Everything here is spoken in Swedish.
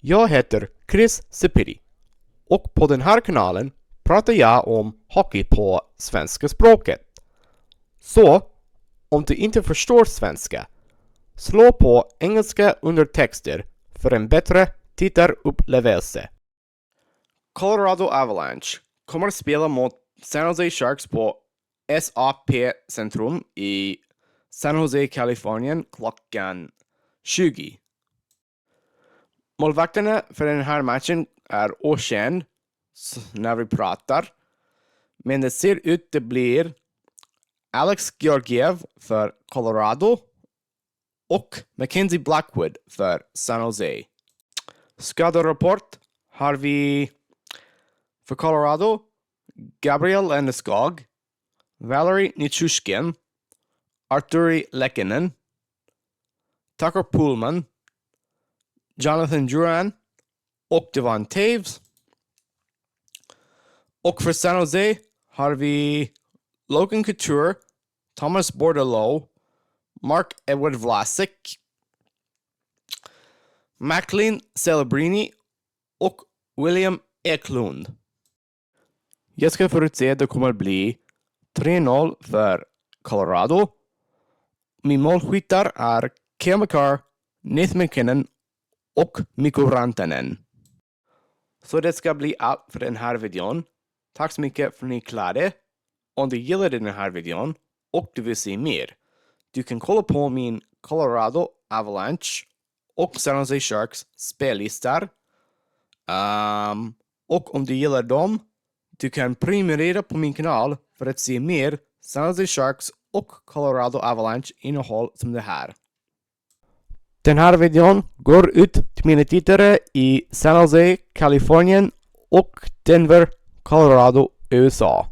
Jag heter Chris Sepiri och på den här kanalen pratar jag om hockey på svenska språket. Så, om du inte förstår svenska, slå på engelska undertexter för en bättre tittarupplevelse. Colorado Avalanche kommer att spela mot San Jose Sharks på SAP Center i San Jose, Kalifornien klockan 20. Målvakterna för den här matchen är okänd när vi pratar, men det ser ut att det blir Alex Georgiev för Colorado och Mackenzie Blackwood för San Jose. Skaderapport har vi för Colorado Gabriel Landeskog, Valerie Nichushkin, Arturi Lekkonen, Tucker Pullman, Jonathan Duran och Devon Taves. Och för San Jose har vi Logan Couture, Thomas Bordeleau, Mark Edward Vlasic, Macklin Celebrini och William Eklund. Jag ska förutse att det kommer att bli 3-0 för Colorado. Min målskyttar är Cale Makar, Nathan McKinnon och Mikko Rantanen. Så det ska bli allt för den här videon. Tack så mycket för att ni klarade. Om du gillar den här videon och du vill se mer, du kan kolla på min Colorado Avalanche och San Jose Sharks spellistor. Och om du gillar dem, du kan prenumerera på min kanal för att se mer San Jose Sharks och Colorado Avalanche innehåll som det här. Den här videon går ut till mina tittare i San Jose, Kalifornien och Denver, Colorado, USA.